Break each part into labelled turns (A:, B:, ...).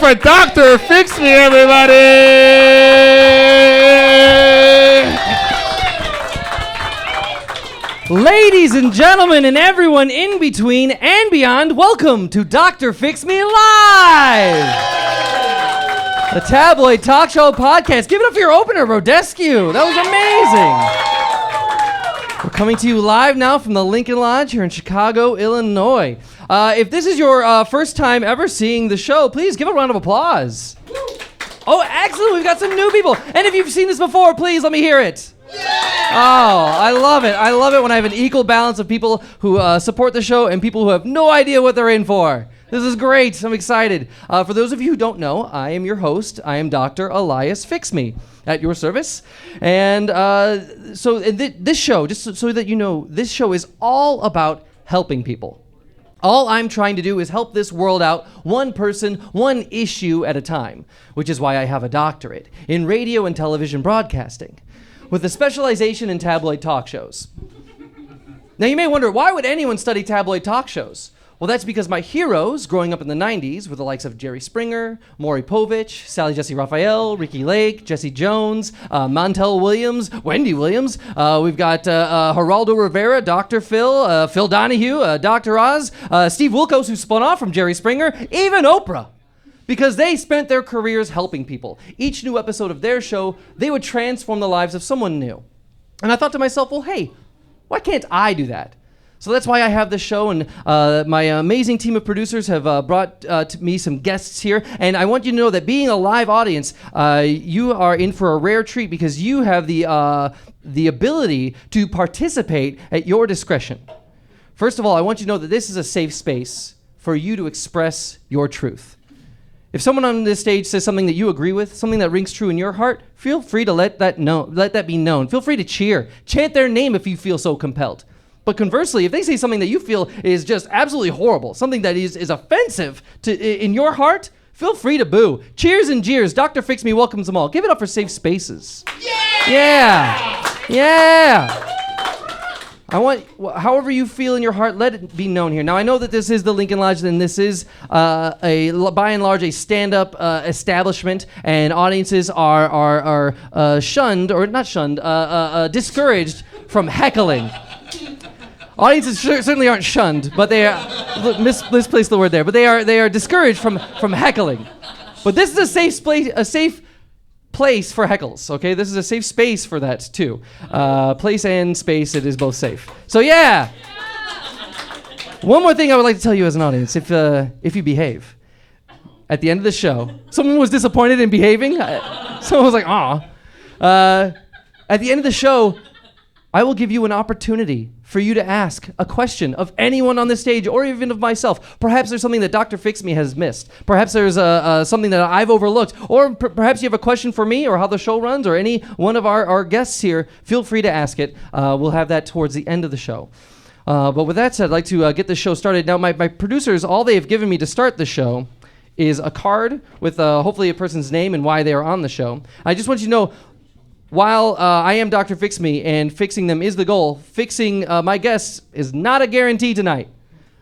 A: for Dr. Fix Me, everybody! Ladies and gentlemen and everyone in between and beyond, welcome to Dr. Fix Me Live! The tabloid talk show podcast. Give it up for your opener, Rodescu. That was amazing. We're coming to you live now from the Lincoln Lodge here in Chicago, Illinois. If this is your first time ever seeing the show, please give a round of applause. Oh, excellent. We've got some new people. And if you've seen this before, please let me hear it. Oh, I love it. I love it when I have an equal balance of people who support the show and people who have no idea what they're in for. This is great. I'm excited. For those of you who don't know, I am your host. I am Dr. Elias Fix Me at your service. And this show, just so that you know, this show is all about helping people. All I'm trying to do is help this world out one person, one issue at a time, which is why I have a doctorate in radio and television broadcasting, with a specialization in tabloid talk shows. Now you may wonder, why would anyone study tabloid talk shows? Well, that's because my heroes growing up in the 90s were the likes of Jerry Springer, Maury Povich, Sally Jesse Raphael, Ricky Lake, Jesse Jones, Montel Williams, Wendy Williams. We've got Geraldo Rivera, Dr. Phil, Phil Donahue, Dr. Oz, Steve Wilkos, who spun off from Jerry Springer, even Oprah. Because they spent their careers helping people. Each new episode of their show, they would transform the lives of someone new. And I thought to myself, well, hey, why can't I do that? So that's why I have this show, and my amazing team of producers have brought to me some guests here. And I want you to know that being a live audience, you are in for a rare treat because you have the ability to participate at your discretion. First of all, I want you to know that this is a safe space for you to express your truth. If someone on this stage says something that you agree with, something that rings true in your heart, feel free to let that be known. Feel free to cheer. Chant their name if you feel so compelled. But conversely, if they say something that you feel is just absolutely horrible, something that is offensive in your heart, feel free to boo. Cheers and jeers. Dr. Fix Me welcomes them all. Give it up for safe spaces. Yeah. I want, however you feel in your heart, let it be known here. Now, I know that this is the Lincoln Lodge, and this is, by and large, a stand-up establishment, and audiences are shunned, or not shunned, discouraged from heckling. Audiences certainly aren't shunned, but they are, misplaced the word there, but they are discouraged from heckling. But this is a safe place for heckles, okay? This is a safe space for that, too. Place and space, it is both safe. So, yeah. One more thing I would like to tell you as an audience, if you behave. At the end of the show, someone was disappointed in behaving. Someone was like, aw. At the end of the show, I will give you an opportunity for you to ask a question of anyone on the stage or even of myself. Perhaps there's something that Dr. Fix Me has missed. Perhaps there's something that I've overlooked. Or perhaps you have a question for me or how the show runs or any one of our guests here. Feel free to ask it. We'll have that towards the end of the show. But with that said, I'd like to get the show started. Now, my producers, all they have given me to start the show is a card with hopefully a person's name and why they are on the show. I just want you to know, while I am Dr. Fix Me and fixing them is the goal, fixing my guests is not a guarantee tonight.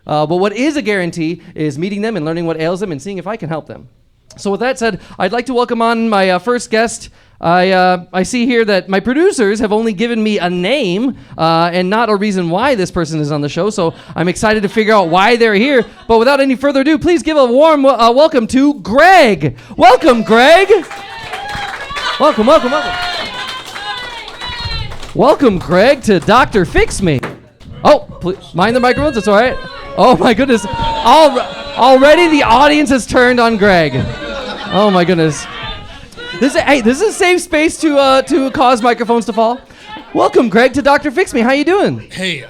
A: But what is a guarantee is meeting them and learning what ails them and seeing if I can help them. So with that said, I'd like to welcome on my first guest. I see here that my producers have only given me a name and not a reason why this person is on the show. So I'm excited to figure out why they're here. But without any further ado, please give a warm welcome to Greg. Welcome, Greg. Welcome. Welcome, Greg, to Dr. Fix Me. Oh, please, mind the microphones, that's all right. Oh, my goodness. Already the audience has turned on Greg. Oh, my goodness. This is a safe space to cause microphones to fall. Welcome, Greg, to Dr. Fix Me. How you doing?
B: Hey,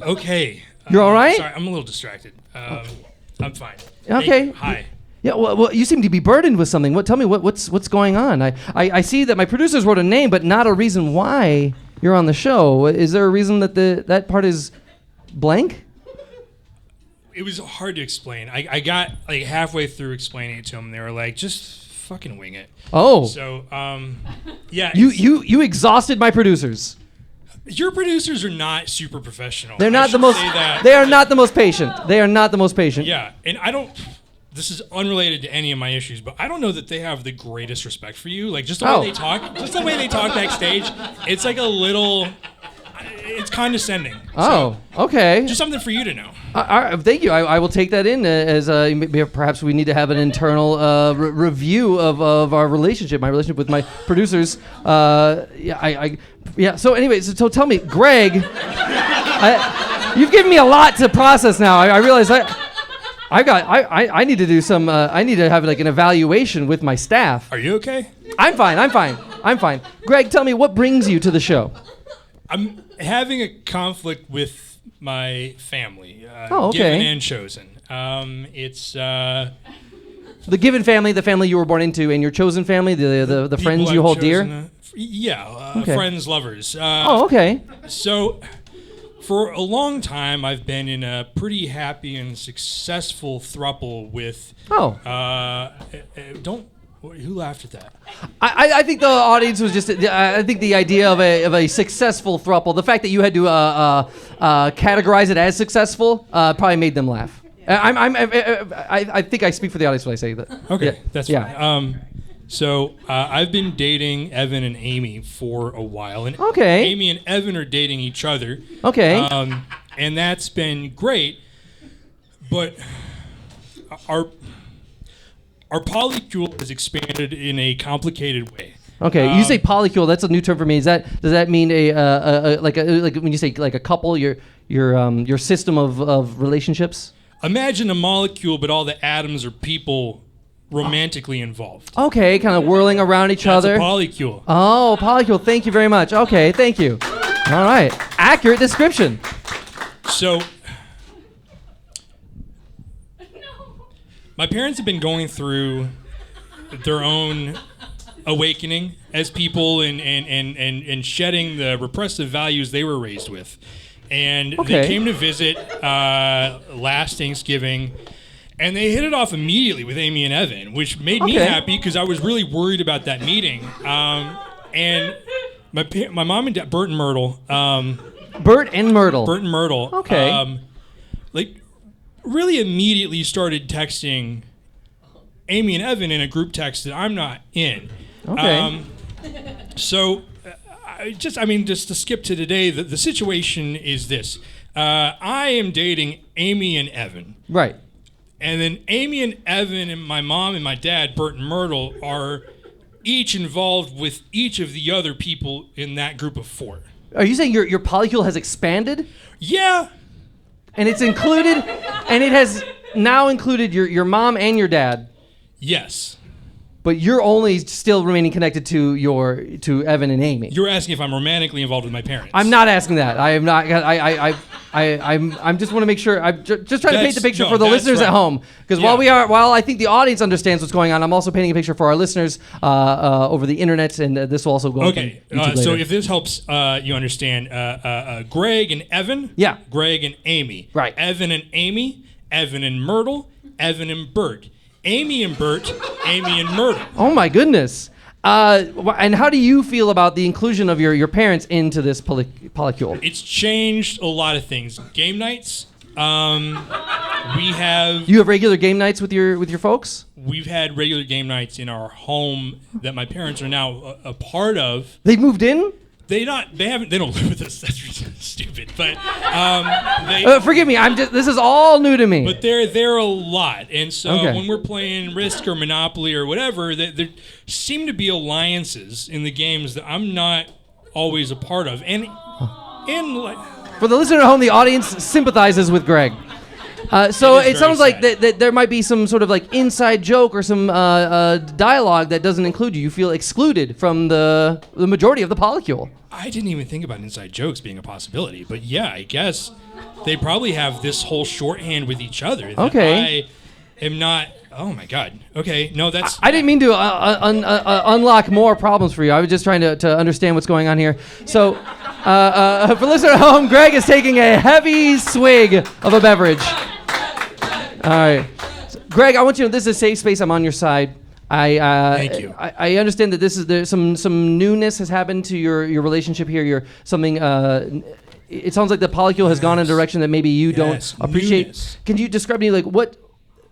B: okay.
A: You're all right?
B: Sorry, I'm a little distracted. I'm fine.
A: Okay.
B: Hi.
A: Yeah, well, you seem to be burdened with something. Tell me what's going on. I see that my producers wrote a name, but not a reason why you're on the show. Is there a reason that that part is blank?
B: It was hard to explain. I got like halfway through explaining it to them. They were like, just fucking wing it.
A: Oh.
B: So, yeah.
A: You exhausted my producers.
B: Your producers are not super professional.
A: They're not the most. They are not the most patient. They are not the most patient.
B: Yeah, and I don't. this is unrelated to any of my issues, but I don't know that they have the greatest respect for you. Like just the way they talk backstage, it's like a little, it's condescending.
A: Oh, okay.
B: Just something for you to know.
A: Thank you. I will take that in as perhaps we need to have an internal review of our relationship, my relationship with my producers. Yeah. So anyway, so tell me, Greg, you've given me a lot to process now. I realize I need to do some. I need to have like an evaluation with my staff.
B: Are you okay?
A: I'm fine. Greg, tell me, what brings you to the show?
B: I'm having a conflict with my family.
A: Okay.
B: Given and chosen. It's
A: the given family, the family you were born into, and your chosen family, the friends you hold dear.
B: Okay. Friends, lovers.
A: Okay.
B: So, for a long time, I've been in a pretty happy and successful throuple with. Who laughed at that?
A: I think the audience was just. I think the idea of a successful throuple, the fact that you had to categorize it as successful, probably made them laugh. I think I speak for the audience when I say that.
B: Okay, that's fine. So I've been dating Evan and Amy for a while, and Amy and Evan are dating each other.
A: Okay.
B: And that's been great, but our polycule has expanded in a complicated way.
A: Okay, you say polycule. That's a new term for me. Does that mean like when you say like a couple, your system of relationships?
B: Imagine a molecule, but all the atoms are people romantically involved.
A: Okay, kind of whirling around each other.
B: That's a polycule.
A: Oh, polycule. Thank you very much. Okay, thank you. All right, accurate description.
B: So, my parents have been going through their own awakening as people and shedding the repressive values they were raised with. And they came to visit last Thanksgiving, and they hit it off immediately with Amy and Evan, which made me happy because I was really worried about that meeting. And my mom and dad, Bert and Myrtle.
A: Bert and Myrtle.
B: Okay. Really immediately started texting Amy and Evan in a group text that I'm not in.
A: Okay.
B: Just to skip to today, the situation is this. I am dating Amy and Evan.
A: Right.
B: And then Amy and Evan and my mom and my dad, Bert and Myrtle, are each involved with each of the other people in that group of four.
A: Are you saying your polycule has expanded?
B: Yeah.
A: And it's included, and it has now included your mom and your dad.
B: Yes.
A: But you're only still remaining connected to Evan and Amy.
B: You're asking if I'm romantically involved with my parents.
A: I'm not asking that. I am not. I'm just want to make sure. I'm just trying to paint the picture for the listeners at home. Because while I think the audience understands what's going on, I'm also painting a picture for our listeners over the internet, and this will also go.
B: Okay. So if this helps you understand, Greg and Evan.
A: Yeah.
B: Greg and Amy.
A: Right.
B: Evan and Amy. Evan and Myrtle. Evan and Bert. Amy and Bert, Amy and Myrtle.
A: Oh my goodness! And how do you feel about the inclusion of your parents into this polycule?
B: It's changed a lot of things. Game nights. We have.
A: You have regular game nights with your folks?
B: We've had regular game nights in our home that my parents are now a part of.
A: They moved in?
B: They don't live with us. That's stupid. But
A: forgive me. This is all new to me.
B: But they're a lot, and so when we're playing Risk or Monopoly or whatever, there seem to be alliances in the games that I'm not always a part of. And
A: for the listener at home, the audience sympathizes with Greg. So it sounds like that there might be some sort of like inside joke or some dialogue that doesn't include you. You feel excluded from the majority of the polycule.
B: I didn't even think about inside jokes being a possibility, but yeah, I guess they probably have this whole shorthand with each other. That I am not. Oh my God. Okay, no, that's.
A: I didn't mean to unlock more problems for you. I was just trying to understand what's going on here. So, for listeners at home, Greg is taking a heavy swig of a beverage. All right, so, Greg, I want you to know this is a safe space. I'm on your side.
B: Thank you.
A: I understand that there's some newness has happened to your relationship here. It sounds like the polycule has gone in a direction that maybe you don't appreciate.
B: Newness.
A: Can you describe to me like what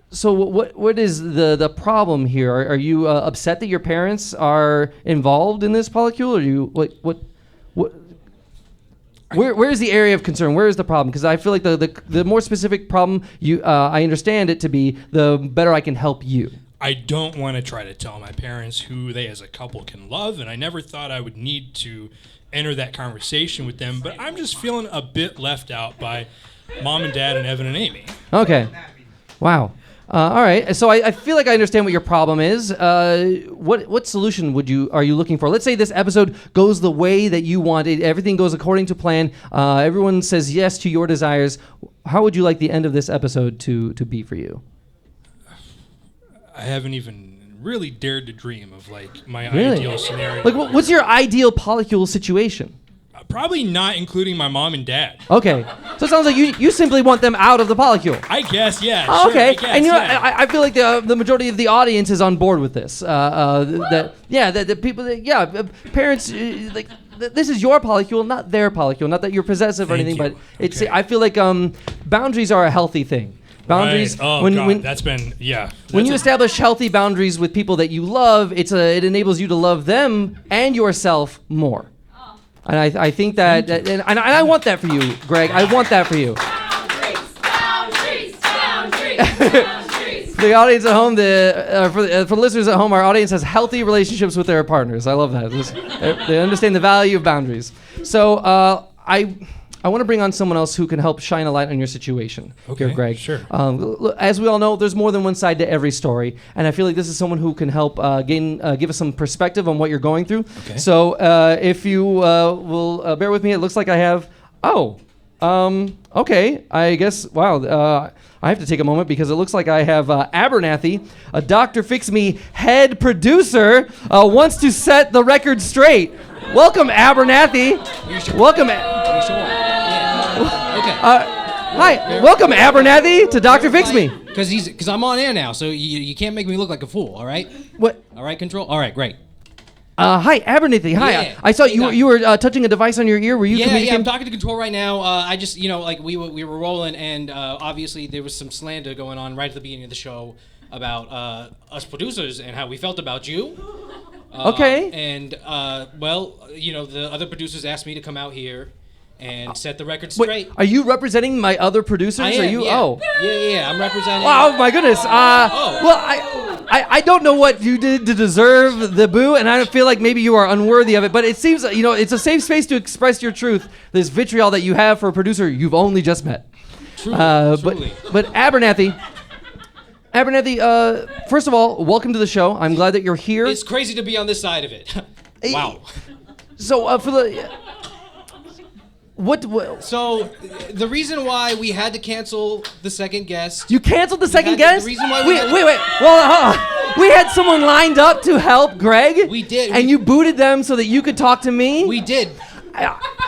A: So what is the problem here? Are you upset that your parents are involved in this Polycule? Or what? Where is the area of concern? Where is the problem? Because I feel like the more specific problem I understand it to be, the better I can help you.
B: I don't want to try to tell my parents who they as a couple can love, and I never thought I would need to enter that conversation with them, but I'm just feeling a bit left out by Mom and Dad and Evan and Amy.
A: Okay. Wow. All right. So I feel like I understand what your problem is. What solution are you looking for? Let's say this episode goes the way that you want it. Everything goes according to plan. Everyone says yes to your desires. How would you like the end of this episode to be for you?
B: I haven't even really dared to dream of like my ideal scenario.
A: Like, what's your ideal Polycule situation?
B: Probably not including my mom and dad.
A: Okay, so it sounds like you simply want them out of the Polycule.
B: I guess, yeah.
A: Oh,
B: sure,
A: okay,
B: I guess,
A: and you know,
B: yeah.
A: I feel like the majority of the audience is on board with this. That people, parents, like this is your Polycule, not their Polycule. Not that you're possessive or
B: Thank
A: anything,
B: you.
A: but it's.
B: Okay.
A: I feel like boundaries are a healthy thing. Boundaries.
B: Right. Oh
A: when,
B: God,
A: when,
B: that's been
A: when you establish healthy boundaries with people that you love, it enables you to love them and yourself more. And I think that, and I want that for you, Greg. I want that for you. Boundaries. The audience at home, for the listeners at home, our audience has healthy relationships with their partners. I love that. They understand the value of boundaries. So I want to bring on someone else who can help shine a light on your situation here, Greg.
B: Sure.
A: As we all know, there's more than one side to every story, and I feel like this is someone who can help give us some perspective on what you're going through.
B: Okay.
A: So if you will bear with me, it looks like I have. Okay. I guess. Wow. I have to take a moment because it looks like I have Abernathy, a Dr. Fix Me head producer, wants to set the record straight. Welcome, Abernathy. Welcome. Hi, welcome Abernathy to Dr. Fix Me.
C: Because I'm on air now, so you can't make me look like a fool, all right?
A: What?
C: All right, Control? All right, great.
A: Hi, Abernathy. Hi.
C: Yeah.
A: I saw
C: Hey,
A: you were touching a device on your ear. Were you
C: Yeah,
A: communicating?
C: I'm talking to Control right now. I just, like we were rolling, and obviously there was some slander going on right at the beginning of the show about us producers and how we felt about you.
A: Okay.
C: And, the other producers asked me to come out here and set the record straight.
A: Wait, are you representing my other producers?
C: I am,
A: Are you?
C: yeah.
A: Oh.
C: Yeah, I'm representing.
A: Wow, my goodness. Well, I don't know what you did to deserve the boo, and I feel like maybe you are unworthy of it, but it seems, it's a safe space to express your truth. This vitriol that you have for a producer you've only just met.
C: Truly.
A: But Abernathy, first of all, welcome to the show. I'm glad that you're here.
C: It's crazy to be on this side of it. Wow.
A: So, for the... What?
C: So, the reason why we had to cancel the second guest...
A: You canceled the second guest?
C: The reason why
A: wait. Well, we had someone lined up to help Greg.
C: We did.
A: And you booted them so that you could talk to me?
C: We did.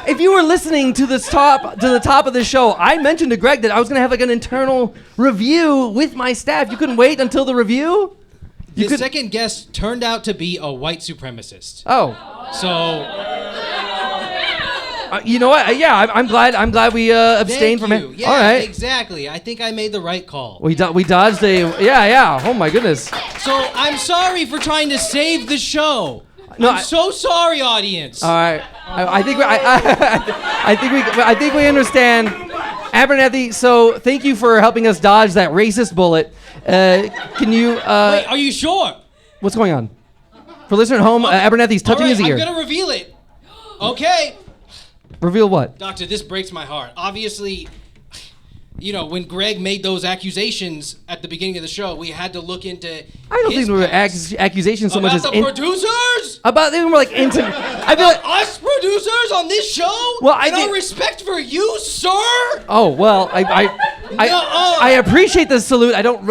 A: If you were listening to the top of the show, I mentioned to Greg that I was going to have like an internal review with my staff. You couldn't wait until the review?
C: The second guest turned out to be a white supremacist.
A: Oh.
C: So...
A: you know what? Yeah, I'm glad we abstained from it.
C: Yeah,
A: all right.
C: Exactly. I think I made the right call.
A: We dodged a... Yeah. Oh, my goodness.
C: So, I'm sorry for trying to save the show.
A: No,
C: I'm so sorry, audience.
A: All right. I think we understand. Abernathy, so thank you for helping us dodge that racist bullet. Can you...
C: Wait, are you sure?
A: What's going on? For listener at home, Abernathy's touching his ear.
C: I'm going to reveal it. Okay.
A: Reveal what?
C: Doctor, this breaks my heart. Obviously, when Greg made those accusations at the beginning of the show, we had to look into
A: I don't think they were accusations so much as...
C: About the producers?
A: About they were like intimate. I feel like
C: us producers on this show?
A: Well, I think...
C: no respect for you, sir?
A: Oh, well, I appreciate the salute. I don't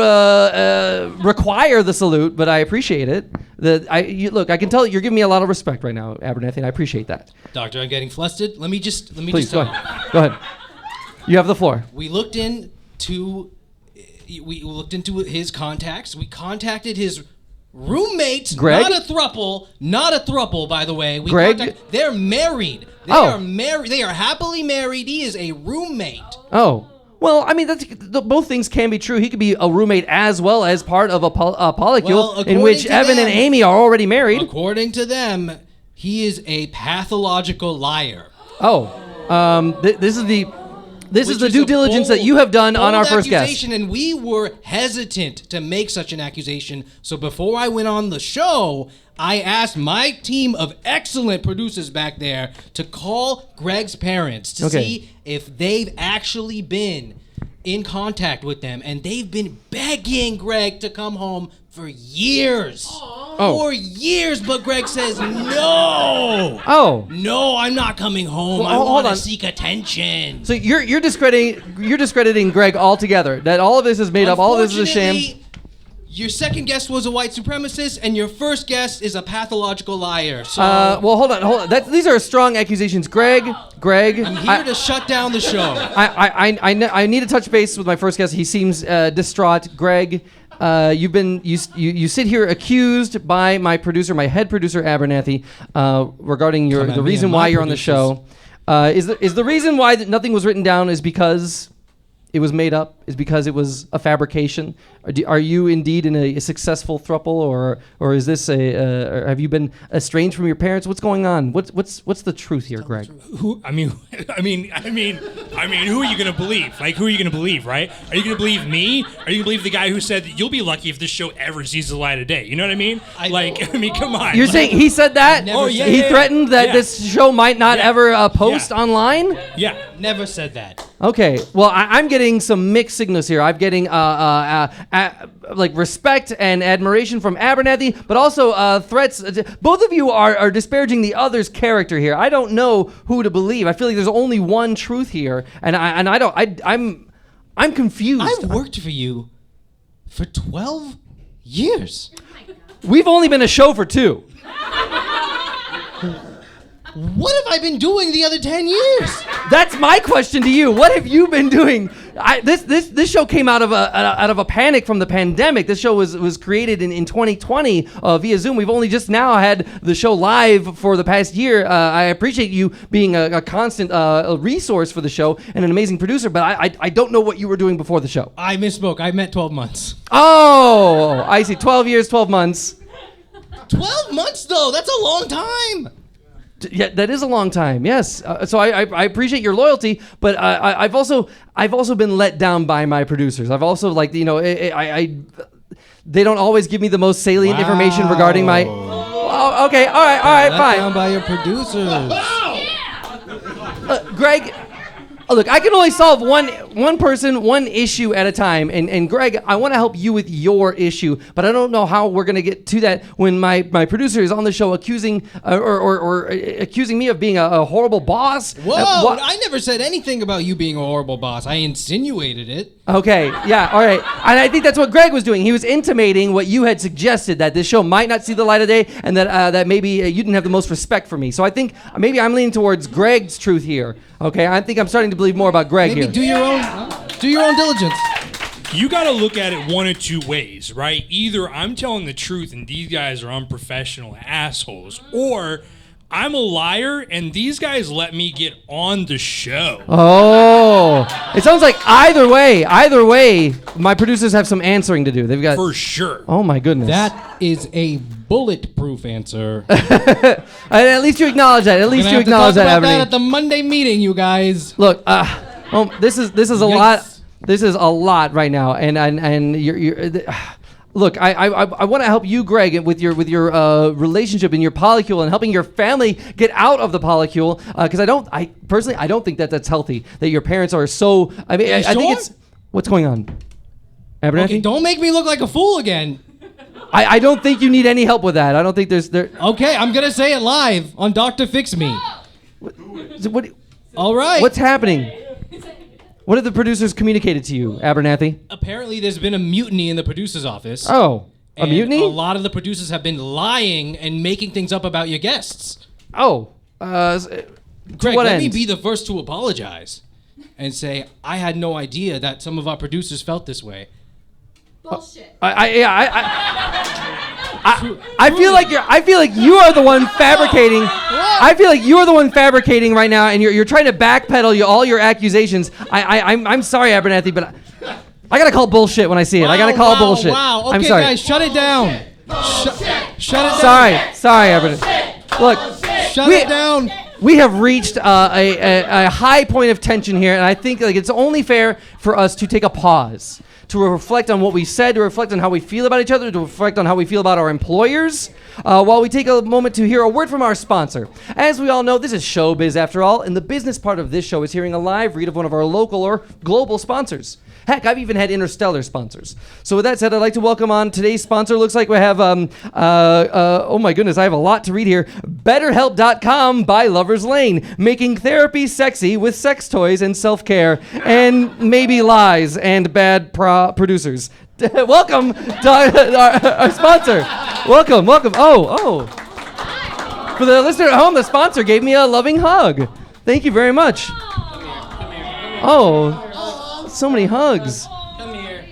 A: require the salute, but I appreciate it. Look, I can tell you're giving me a lot of respect right now, Abernathy, and I appreciate that.
C: Doctor, I'm getting flustered. Let me just
A: Please, go ahead. Go ahead. You have the floor.
C: We looked into his contacts. We contacted his roommates.
A: Greg?
C: Not a throuple, by the way.
A: Greg?
C: They're married. They are married. They are happily married. He is a roommate.
A: Oh. Well, I mean, both things can be true. He could be a roommate as well as part of a polycule in which Evan and Amy are already married.
C: According to them, he is a pathological liar.
A: This is the due diligence that you have done on our first guest.
C: And we were hesitant to make such an accusation. So before I went on the show, I asked my team of excellent producers back there to call Greg's parents to see if they've actually been in contact with them. And they've been begging Greg to come home for years. For years, but Greg says no. No, I'm not coming home. I want to seek attention.
A: So you're discrediting Greg altogether. That all of this is made up. All of this is a sham.
C: Your second guest was a white supremacist, and your first guest is a pathological liar. So,
A: well, hold on. These are strong accusations, Greg.
C: I'm here to shut down the show.
A: I need to touch base with my first guest. He seems distraught. Greg, you sit here accused by my head producer Abernathy, regarding the reason why you're on the show. Is the reason why nothing was written down is because it was made up? Is because it was a fabrication? Are you indeed in a successful throuple, or is this or have you been estranged from your parents? What's going on? What's the truth here, Greg?
B: Who are you gonna believe? Like, who are you gonna believe, right? Are you gonna believe me? Are you gonna believe the guy who said that you'll be lucky if this show ever sees the light of day? You know what I mean? Come on.
A: You're saying he said that? He threatened that this show might not ever post online?
B: Yeah.
C: Never said that.
A: Okay. Well, I'm getting some mixed signals here. I'm getting like respect and admiration from Abernathy, but also threats. Both of you are disparaging the other's character here. I don't know who to believe. I feel like there's only one truth here, and I'm confused.
C: I've worked for you for 12 years.
A: We've only been a show for 2.
C: What have I been doing the other 10 years?
A: That's my question to you. What have you been doing? This show came out of a panic from the pandemic. This show was created in 2020 via Zoom. We've only just now had the show live for the past year. I appreciate you being a constant resource for the show and an amazing producer, but I don't know what you were doing before the show.
C: I misspoke. I meant 12 months.
A: Oh, I see. 12 years, 12 months.
C: 12 months, though? That's a long time.
A: Yeah, that is a long time. Yes, so I appreciate your loyalty, but I've also been let down by my producers. I've also they don't always give me the most salient information regarding my. Oh, okay, all right,
C: let
A: fine.
C: Down by your producers.
A: Greg. Look, I can only solve one person, one issue at a time. And Greg, I want to help you with your issue, but I don't know how we're going to get to that when my producer is on the show accusing or accusing me of being a horrible boss.
C: Whoa, I never said anything about you being a horrible boss. I insinuated it.
A: Okay, yeah, all right. And I think that's what Greg was doing. He was intimating what you had suggested, that this show might not see the light of day and that maybe you didn't have the most respect for me. So I think maybe I'm leaning towards Greg's truth here. Okay, I think I'm starting to believe more about Greg here.
C: Do your own diligence.
B: You got to look at it one of two ways, right? Either I'm telling the truth and these guys are unprofessional assholes, or I'm a liar and these guys let me get on the show.
A: Oh, it sounds like either way, my producers have some answering to do. They've got
B: for sure.
A: Oh my goodness.
C: That is a bulletproof answer.
A: At least you acknowledge that. At least you acknowledge that,
C: Abernathy. That at the Monday meeting, you guys.
A: Look, this is a lot. This is a lot right now, and you're look, I want to help you, Greg, with your relationship in your polycule and helping your family get out of the polycule. Because I personally don't think that's healthy. That your parents are so. I mean, I think it's what's going on. Abernathy?
C: Okay, don't make me look like a fool again.
A: I don't think you need any help with that. I don't think there's there.
C: Okay, I'm gonna say it live on Dr. Fix Me.
A: What?
C: All right.
A: What's happening? What have the producers communicated to you, Abernathy?
C: Apparently, there's been a mutiny in the producer's office.
A: Oh, a mutiny?
C: A lot of the producers have been lying and making things up about your guests.
A: Oh,
C: Greg, let me be the first to apologize and say I had no idea that some of our producers felt this way.
D: Bullshit.
A: I I feel like you are the one fabricating. I feel like you are the one fabricating right now, and you're trying to backpedal all your accusations. I'm sorry, Abernathy, but I gotta call bullshit when I see it. I gotta call bullshit.
C: Wow. Okay,
A: I'm sorry.
C: guys, shut it down. Shut it down.
A: Sorry, Abernathy. Look,
C: Shut it down.
A: we have reached a high point of tension here, and I think like it's only fair for us to take a pause, to reflect on what we said, to reflect on how we feel about each other, to reflect on how we feel about our employers, while we take a moment to hear a word from our sponsor. As we all know, this is showbiz after all, and the business part of this show is hearing a live read of one of our local or global sponsors. Heck, I've even had interstellar sponsors. So with that said, I'd like to welcome on today's sponsor. Looks like we have, oh my goodness, I have a lot to read here. BetterHelp.com by Lover's Lane, making therapy sexy with sex toys and self-care, and maybe lies and bad producers. Welcome to our sponsor. Welcome. Oh. For the listener at home, the sponsor gave me a loving hug. Thank you very much.
C: Come here.
A: Oh. So many hugs.
C: Come here.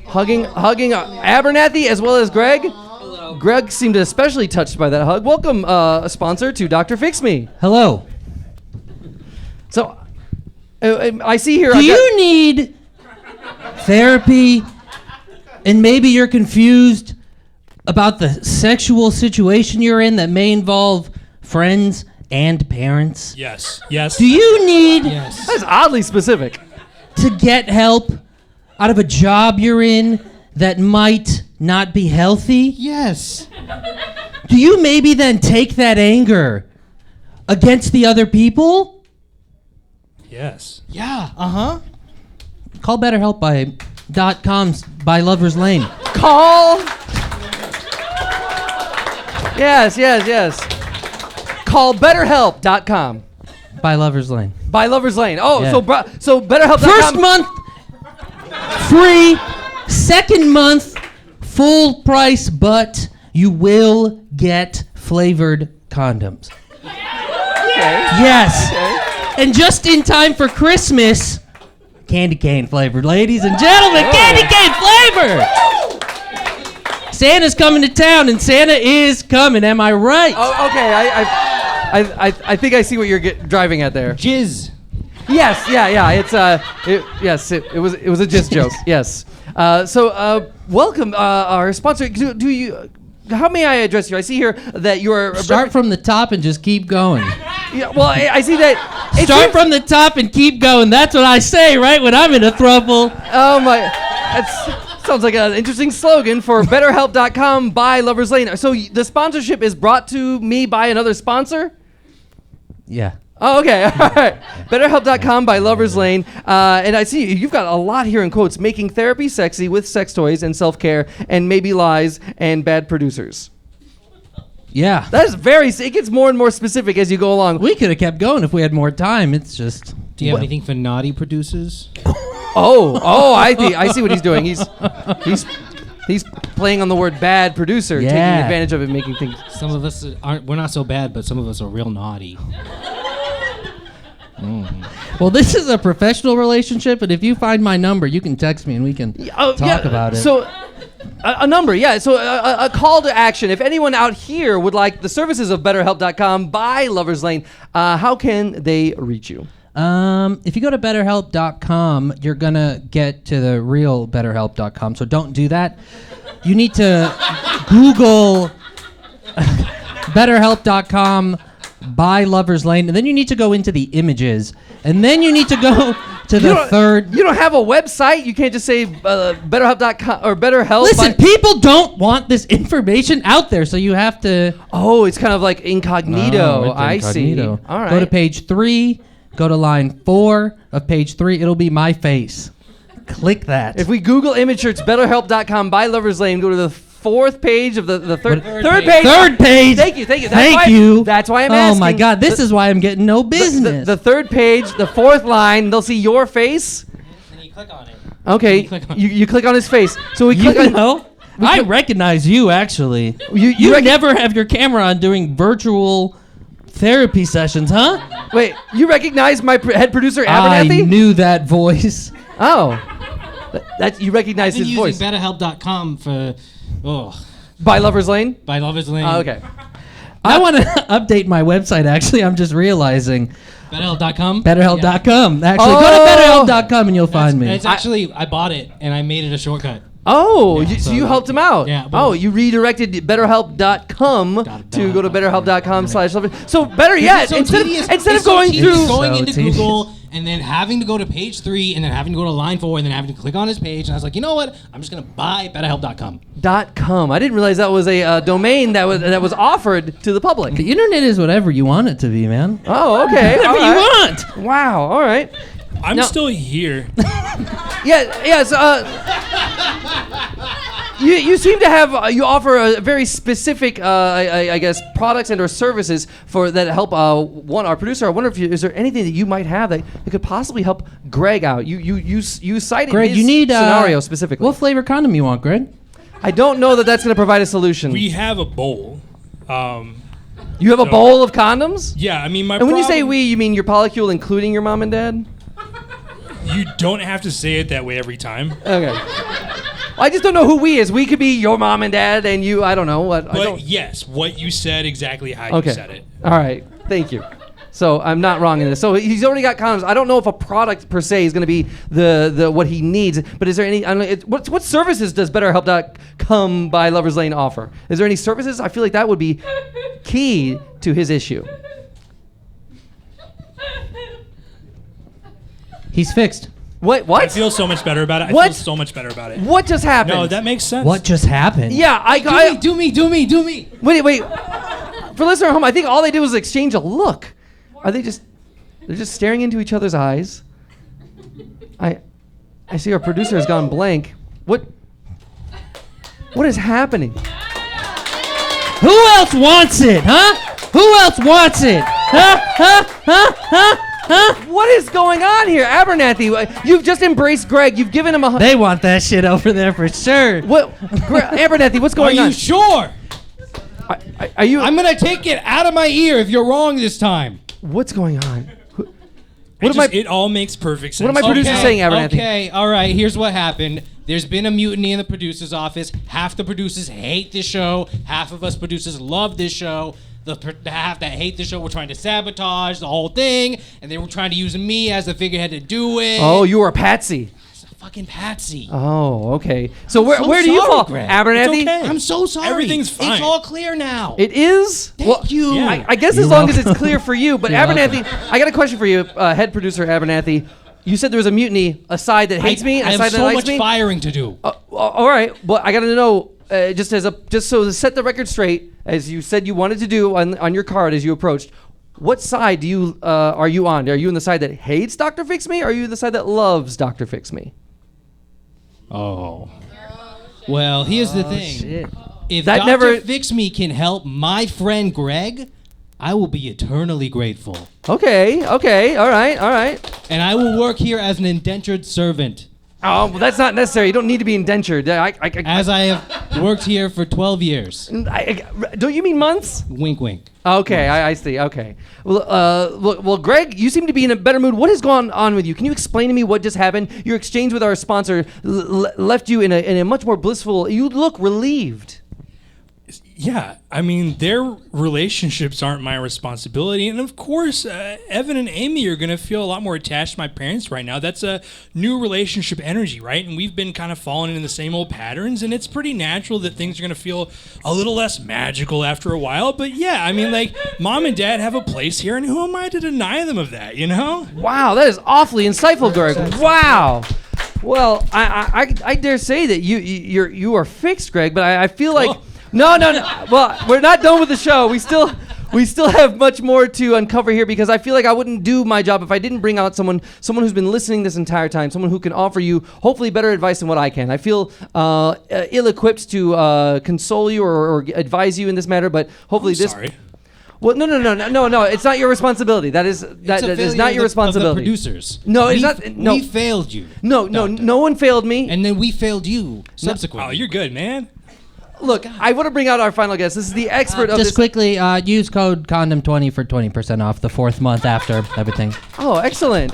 A: Hugging Abernathy as well as Greg.
C: Hello.
A: Greg seemed especially touched by that hug. Welcome, a sponsor to Dr. Fix Me.
D: Hello.
A: So, I see here.
D: Do you need therapy and maybe you're confused about the sexual situation you're in that may involve friends and parents?
B: Yes.
D: Do you need
A: That's oddly specific.
D: to get help out of a job you're in that might not be healthy?
C: Yes.
D: Do you maybe then take that anger against the other people?
B: Yes.
C: Yeah. Uh-huh.
D: Call BetterHelp by by Lover's Lane.
A: Call. Yes. Call BetterHelp.com.
D: By Lover's Lane.
A: By Lover's Lane. Oh,
D: Yeah.
A: so BetterHelp.com.
D: First month free, second month full price, but you will get flavored condoms.
A: Okay.
D: Yes. And just in time for Christmas, candy cane flavored, ladies and gentlemen, candy cane flavored. Santa's coming to town, and Santa is coming. Am I right?
A: Oh, okay. I think I see what you're driving at there.
C: Jizz.
A: Yes, yeah. It's it was a jizz joke. Yes. So welcome our sponsor. Do you? How may I address you? I see here that you are.
D: Start from the top and just keep going.
A: Yeah, well, I see that.
D: Start from the top and keep going. That's what I say, right? When I'm in a throuple.
A: Oh my, that sounds like an interesting slogan for BetterHelp.com by Lover's Lane. So the sponsorship is brought to me by another sponsor?
D: Yeah.
A: Oh, okay. All right. BetterHelp.com by Lover's Lane. And I see you've got a lot here in quotes. Making therapy sexy with sex toys and self-care and maybe lies and bad producers.
D: Yeah.
A: That is it gets more and more specific as you go along.
D: We could have kept going if we had more time. It's just.
C: Do you have anything for naughty producers?
A: Oh, I see what he's doing. He's playing on the word bad producer, taking
D: Yeah.
A: advantage of it, making things.
C: Some of us we're not so bad, but some of us are real naughty.
D: Well, this is a professional relationship, and if you find my number, you can text me and we can talk about it.
A: So, a number, yeah. So, a call to action. If anyone out here would like the services of BetterHelp.com by Lover's Lane, how can they reach you?
D: If you go to BetterHelp.com, you're gonna get to the real BetterHelp.com. So don't do that. You need to Google BetterHelp.com by Lover's Lane, and then you need to go into the images, and then you need to go to the third.
A: You don't have a website. You can't just say BetterHelp.com or BetterHelp.
D: Listen, people don't want this information out there, so you have to.
A: Oh, it's kind of like incognito.
D: Oh, it's
A: I see.
D: incognito.
A: All right.
D: Go to page 3. Go to line 4 of page 3. It'll be my face. Click that.
A: If we Google image search BetterHelp.com by Lover's Lane, go to the fourth page of the third page.
D: Third page.
A: Thank you.
D: Thank you.
A: That's why I'm
D: Oh
A: asking.
D: my God, this is why I'm getting no business.
A: The third page, the fourth line, they'll see your face.
C: And you click on it.
A: Okay, you click on his face. So we click on.
D: know? I recognize you actually.
A: You
D: never have your camera on doing virtual therapy sessions, huh?
A: Wait, you recognize my head producer
D: I
A: Abernathy?
D: knew that voice.
A: Oh, that you recognize
C: I've been
A: his
C: using
A: voice.
C: BetterHelp.com for
A: By Lover's Lane?
C: By Lover's Lane.
A: Oh, okay.
D: I want to update my website, actually. I'm just realizing.
C: BetterHelp.com?
D: BetterHelp.com. Actually,
A: Oh.
D: go to BetterHelp.com and you'll find me.
C: It's actually, I bought it and I made it a shortcut.
A: Oh,
C: Yeah,
A: so
C: so-
A: you helped him out.
C: Yeah,
A: Oh,
C: well-
A: you redirected BetterHelp.com to go to BetterHelp.com/. So better yet,
C: It's so
A: instead
C: tedious.
A: of
C: It's so
A: going
C: tedious
A: through.
C: going
D: So
C: into
D: tedious.
C: Google and then having to go to page 3 and then having to go to line 4 and then having to click on his page, and I was like, you know what? I'm just gonna buy BetterHelp.com.
A: .com. I didn't realize that was a domain that was offered to the public.
D: The internet is whatever you want it to be, man.
A: Oh, okay.
D: Whatever
A: all
D: you
A: right.
D: want.
A: Wow. All right.
B: I'm
A: No.
B: still here.
A: Yes. You seem to have you offer a very specific I guess products and or services for that help our producer. I wonder if is there anything that you might have that could possibly help Greg out? You cited
D: Greg,
A: his
D: you need
A: scenario specifically.
D: What flavor condom you want, Greg?
A: I don't know that that's going to provide a solution.
B: We have a bowl.
A: You have a bowl of condoms?
B: Yeah, I mean, my
A: And when you say
B: problem-
A: we, you mean your Polycule including your mom and dad?
B: You don't have to say it that way every time.
A: Okay. I just don't know who we is. We could be your mom and dad and you. I don't know what. I
B: But
A: don't.
B: yes, what you said, exactly how
A: Okay.
B: you said it.
A: All right. Thank you. So I'm not wrong in this. So he's already got condoms. I don't know if a product per se is going to be the what he needs. But is there any? I don't know, what services does BetterHelp.com by Lover's Lane offer? Is there any services? I feel like that would be key to his issue.
D: He's fixed.
A: What?
B: I
A: What?
B: feel so much better about it. I
A: What?
B: feel so much better about it.
A: What just happened?
B: No, that makes sense.
D: What just happened?
A: Yeah,
C: Do me.
A: Wait. For listener at home, I think all they did was exchange a look. Are they just? They're just staring into each other's eyes. I see our producer has gone blank. What is happening?
D: Who else wants it, huh? Who else wants it? Huh?
A: What is going on here, Abernathy? You've just embraced Greg. You've given him a.
D: They want that shit over there for sure.
A: What, Abernathy? What's
C: Are
A: going
C: you
A: on?
C: sure?
A: Are you?
C: I'm gonna take it out of my ear if you're wrong this time.
A: What's going on?
B: It all makes perfect sense.
A: What am I producing? Producer's saying, Abernathy.
C: Okay, all right, here's what happened. There's been a mutiny in the producer's office. Half the producers hate this show. Half of us producers love this show. The half that hate the show were trying to sabotage the whole thing, and they were trying to use me as the figurehead to do it.
A: Oh, you were a patsy.
C: Fucking patsy.
A: Oh, okay. So where
C: so
A: where do you
C: sorry,
A: fall,
C: Greg.
A: Abernathy?
B: It's okay.
C: I'm so sorry.
B: Everything's fine.
C: It's all clear now.
A: It is.
C: Thank you.
B: Yeah.
A: I guess
D: You're
A: as long as
D: welcome.
A: it's clear for you. But
D: You're
A: Abernathy, I got a question for you, head producer Abernathy. You said there was a mutiny, a side that hates me,
C: I
A: a
C: have
A: side that
C: so
A: likes
C: much
A: me.
C: firing to do.
A: All right. Well, I got to know just so to set the record straight, as you said you wanted to do on your card as you approached. What side are you on? Are you on the side that hates Dr. Fix Me, or are you on the side that loves Dr. Fix Me?
C: Oh. Well, here's the thing.
A: Shit.
C: If
A: That
C: Dr.
A: never-
C: Fix Me can help my friend Greg, I will be eternally grateful.
A: Okay. All right.
C: And I will work here as an indentured servant,
A: Oh, well, that's not necessary. You don't need to be indentured.
C: as I have worked here for 12 years.
A: Don't you mean months?
C: Wink, wink.
A: Okay, I see. Okay. Well, Greg, you seem to be in a better mood. What has gone on with you? Can you explain to me what just happened? Your exchange with our sponsor left you in a much more blissful. You look relieved.
B: Yeah, I mean, their relationships aren't my responsibility. And of course, Evan and Amy are going to feel a lot more attached to my parents right now. That's a new relationship energy, right? And we've been kind of falling into the same old patterns. And it's pretty natural that things are going to feel a little less magical after a while. But yeah, I mean, like, mom and dad have a place here. And who am I to deny them of that, you know?
A: Wow, that is awfully insightful, Greg. Wow. Well, I dare say that you are fixed, Greg. But I feel like.
B: Oh.
A: No. Well, we're not done with the show. We still have much more to uncover here because I feel like I wouldn't do my job if I didn't bring out someone who's been listening this entire time, someone who can offer you hopefully better advice than what I can. I feel ill-equipped to console you or advise you in this matter, but hopefully
B: Sorry.
A: Well, no. It's not your responsibility. That is not your responsibility.
C: Of the producers.
A: No, it's not. No,
C: We failed you.
A: no one failed me.
C: And then we failed you subsequently.
B: Oh, you're good, man.
A: Look, I want to bring out our final guest. This is the expert of
D: Just
A: this.
D: quickly, use code condom20 for 20% off the 4th month after everything.
A: Oh, excellent.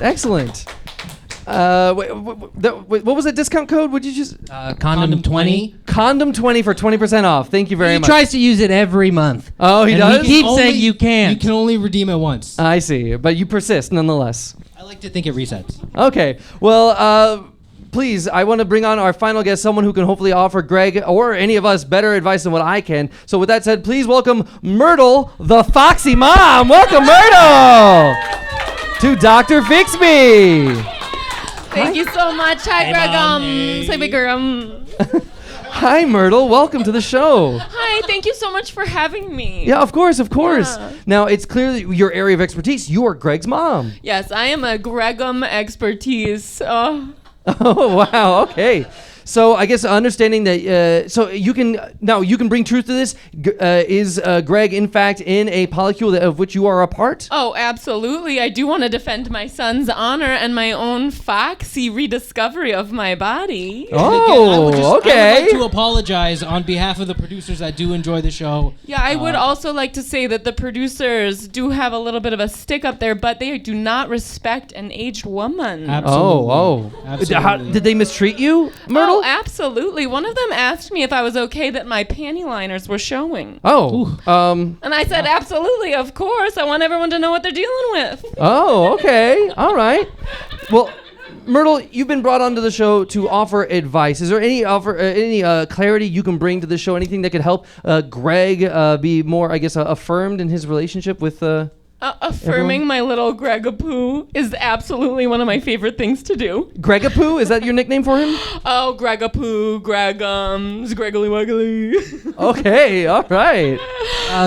A: What was that discount code? Would you just
D: Condom 20.
A: Condom 20 for 20% off? Thank you very
D: He
A: much.
D: tries to use it every month.
A: Oh, he
D: And
A: does?
D: He keeps saying you can't.
C: You can only redeem it once.
A: I see, but you persist nonetheless.
C: I like to think it resets.
A: Okay, well, please, I want to bring on our final guest, someone who can hopefully offer Greg or any of us better advice than what I can. So with that said, please welcome Myrtle, the Foxy Mom. Welcome, Myrtle, to Dr. Fix Me.
E: Thank you so much. Hi,
B: Hey,
E: Greg.
B: Mom. Hey.
E: Say bigger.
A: Hi, Myrtle. Welcome to the show.
E: Hi. Thank you so much for having me.
A: Yeah, of course, of course.
E: Yeah.
A: Now, it's clearly your area of expertise. You are Greg's mom.
E: Yes, I am a Gregum expertise. Oh.
A: Oh, wow. Okay. So I guess understanding that, so you can bring truth to this. Is Greg in fact in a polycule of which you are a part?
E: Oh, absolutely. I do want to defend my son's honor and my own foxy rediscovery of my body.
C: I would
A: Okay.
C: like to apologize on behalf of the producers that do enjoy the show.
E: Yeah, I would also like to say that the producers do have a little bit of a stick up there, but they do not respect an aged woman.
A: Oh.
C: Absolutely.
A: Did they mistreat you, Myrtle?
E: Oh, absolutely. One of them asked me if I was okay that my panty liners were showing.
A: Oh.
E: And I said, absolutely, of course. I want everyone to know what they're dealing with.
A: Oh, okay. All right. Well, Myrtle, you've been brought onto the show to offer advice. Is there any clarity you can bring to the show? Anything that could help Greg be more, I guess, affirmed in his relationship with
E: Affirming my little Gregapoo is absolutely one of my favorite things to do.
A: Gregapoo? Is that your nickname for him?
E: Oh, Gregapoo, Gregums, Greggly Wiggly.
A: Okay. All right.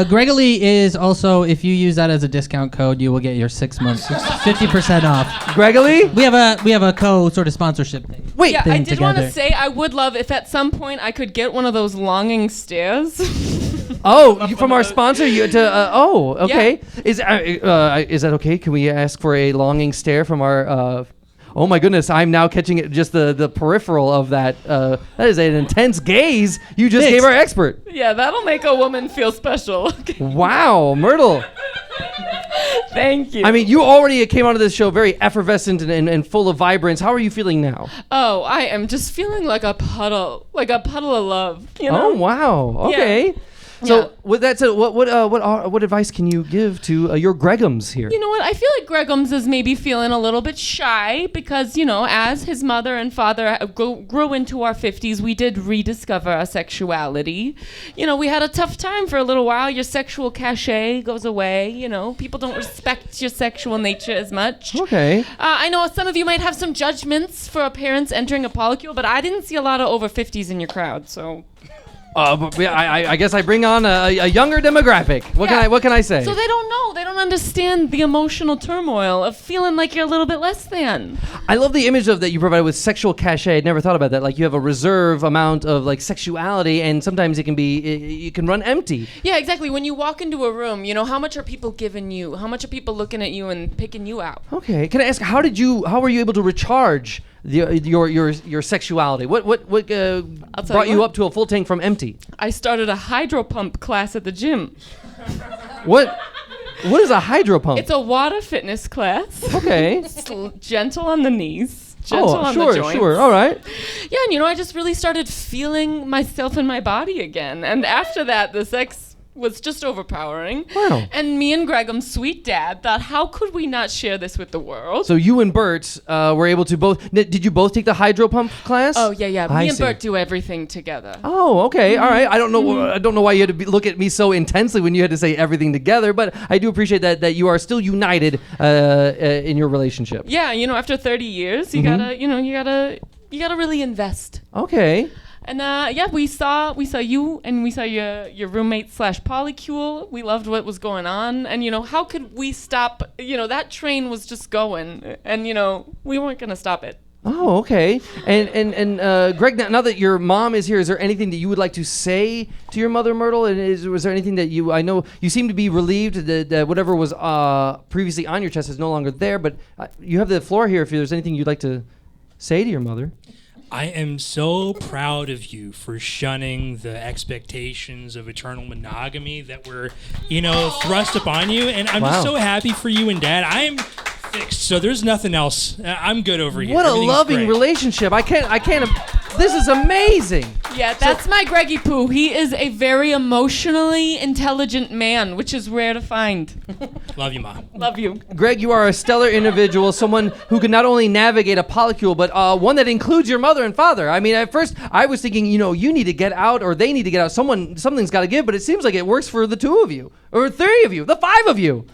D: Gregory is also, if you use that as a discount code, you will get your 6 months 50% off.
A: Gregory?
D: We have a sort of sponsorship thing.
A: Wait.
E: Yeah, I
D: thing
E: did want to
D: together.
E: say I would love if at some point I could get one of those longing stares.
A: Oh, from our sponsor, okay. Is that okay? Can we ask for a longing stare from our? Oh my goodness, I'm now catching it, just the peripheral of that. That is an intense gaze you just gave our expert.
E: Yeah, that'll make a woman feel special.
A: Wow, Myrtle.
E: Thank you.
A: I mean, you already came onto this show very effervescent and full of vibrance. How are you feeling now?
E: Oh, I am just feeling like a puddle of love. You know?
A: Oh wow. Okay. So
E: Yeah.
A: with that said, what advice can you give to your Gregums here?
E: You know what? I feel like Gregums is maybe feeling a little bit shy because, you know, as his mother and father grew into our 50s, we did rediscover our sexuality. You know, we had a tough time for a little while. Your sexual cachet goes away. You know, people don't respect your sexual nature as much.
A: Okay.
E: I know some of you might have some judgments for parents entering a polycule, but I didn't see a lot of over 50s in your crowd, so...
A: But yeah, I guess I bring on a younger demographic. What can I say?
E: So they don't know. They don't understand the emotional turmoil of feeling like you're a little bit less than.
A: I love the image of that you provided with sexual cachet. I'd never thought about that. Like you have a reserve amount of like sexuality, and sometimes it can run empty.
E: Yeah, exactly. When you walk into a room, you know, how much are people giving you? How much are people looking at you and picking you out?
A: Okay. Can I ask how were you able to recharge your sexuality? What brought you up to a full tank from empty?
E: I started a hydro pump class at the gym.
A: What is a hydro pump?
E: It's a water fitness class.
A: Okay.
E: It's gentle on the knees. Gentle on the joints.
A: Sure. All right.
E: Yeah, and you know, I just really started feeling myself in my body again. And after that, the sex was just overpowering.
A: Wow.
E: And me and Gregum's sweet dad thought, how could we not share this with the world?
A: So you and Bert were able to both. Did you both take the hydro pump class?
E: Oh, yeah.
A: I
E: Me and
A: see.
E: Bert do everything together.
A: Oh, okay, all right. I don't know why you had to look at me so intensely when you had to say everything together, but I do appreciate that you are still united in your relationship.
E: Yeah, you know, after 30 years, you gotta really invest.
A: Okay.
E: And yeah, we saw you and we saw your roommate / Polycule. We loved what was going on, and you know, how could we stop? You know, that train was just going, and you know, we weren't gonna stop it.
A: Oh, okay. And Greg, now that your mom is here, is there anything that you would like to say to your mother, Myrtle? And was there anything that I know you seem to be relieved that whatever was previously on your chest is no longer there, but you have the floor here if there's anything you'd like to say to your mother.
B: I am so proud of you for shunning the expectations of eternal monogamy that were, thrust upon you. And I'm just so happy for you and Dad. I am fixed, so there's nothing else. I'm good over here.
A: What a
B: Everything's
A: loving
B: great.
A: relationship. I can't. This is amazing.
E: Yeah, that's my Greggy Poo. He is a very emotionally intelligent man, which is rare to find.
B: Love you, Ma.
E: Love you.
A: Greg, you are a stellar individual, someone who can not only navigate a polycule, but one that includes your mother and father. I mean, at first, I was thinking, you need to get out, or they need to get out. Something's got to give, but it seems like it works for the 2 of you, or 3 of you, the 5 of you.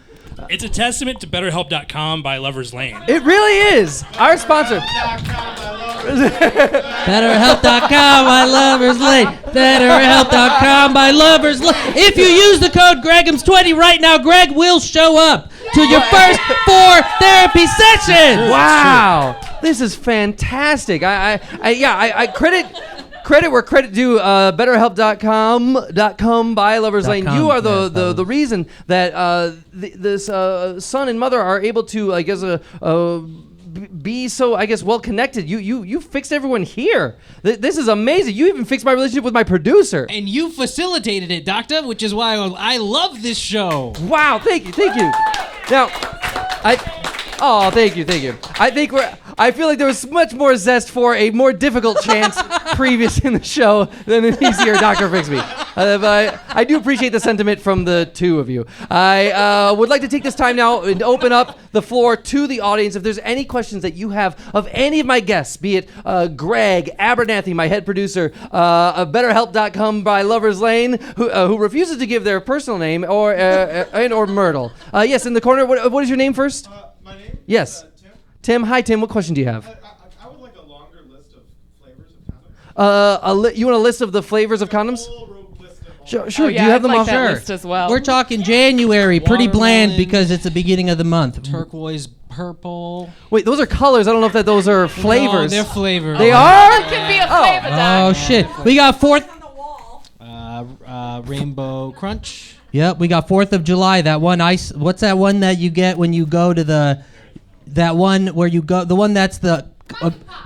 B: It's a testament to BetterHelp.com by Lover's Lane.
A: It really is. Our sponsor.
D: BetterHelp.com by Lovers Lane. BetterHelp.com by Lovers Lane. If you use the code GregHams20 right now, Greg will show up to your first 4 therapy sessions.
A: Wow. This is fantastic. I credit where credit due. BetterHelp.com by Lovers Lane. You are the reason that this son and mother are able to, I guess, be so, I guess, well connected. You fixed everyone here. This is amazing. You even fixed my relationship with my producer.
C: And you facilitated it, Doctor, which is why I love this show.
A: Wow, thank you. Now, thank you. I feel like there was much more zest for a more difficult chance previous in the show than an easier Dr. Fix Me. But I do appreciate the sentiment from the 2 of you. I would like to take this time now and open up the floor to the audience. If there's any questions that you have of any of my guests, be it Greg Abernathy, my head producer, BetterHelp.com by Lovers Lane, who refuses to give their personal name, or Myrtle. Yes, in the corner. What is your name first?
F: My name?
A: Yes. Tim. Hi, Tim. What question do you have?
F: I would like a longer list of flavors of condoms.
A: You want a list of the flavors of condoms? Sure.
E: Oh,
A: Do you have them
E: like
A: off?
E: that list as well.
D: We're talking January, pretty bland
C: Watermelon.
D: because it's the beginning of the month.
C: Turquoise, purple.
A: Wait, those are colors. I don't know if those are flavors.
C: No, they're flavors.
A: They are?
E: It can be a flavor,
D: Oh
E: Doc.
D: shit! We got 4th.
C: Rainbow Crunch.
D: Yep, we got 4th of July. That one ice. What's that one that you get when you go to the? That one where you go. The one that's the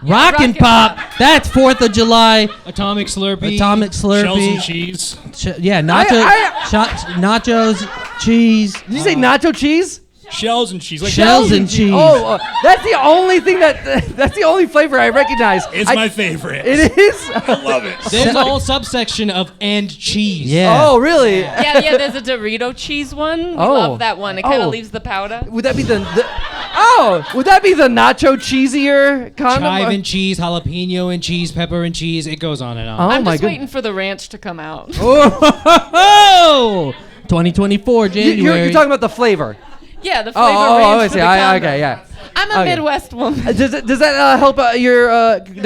D: Rockin' Pop. That's 4th of July.
C: Atomic Slurpee.
D: Atomic
B: Shells and
D: Slurpee.
B: cheese.
D: Yeah, nachos, cheese.
A: Did you say nacho cheese?
B: Shells and cheese. Like
D: Shells and cheese.
A: Oh, that's the only thing that's the only flavor I recognize.
B: It's my favorite.
A: It is?
B: I love it.
C: There's a whole subsection of and cheese.
D: Yeah.
A: Oh, really?
E: Yeah, there's a Dorito cheese one. We love that one. It kind of leaves the powder.
A: Would that be the nacho cheesier condom?
C: Chive and cheese, jalapeno and cheese, pepper and cheese. It goes on and on.
A: Oh
E: I'm
A: my
E: just
A: god.
E: waiting for the ranch to come out.
D: Oh, 2024 January.
A: You're talking about the flavor.
E: Yeah, the flavor
A: I
E: range for
A: see.
E: the condom.
A: Okay, yeah.
E: I'm a
A: Okay.
E: Midwest woman.
A: Does that help your
F: I was waiting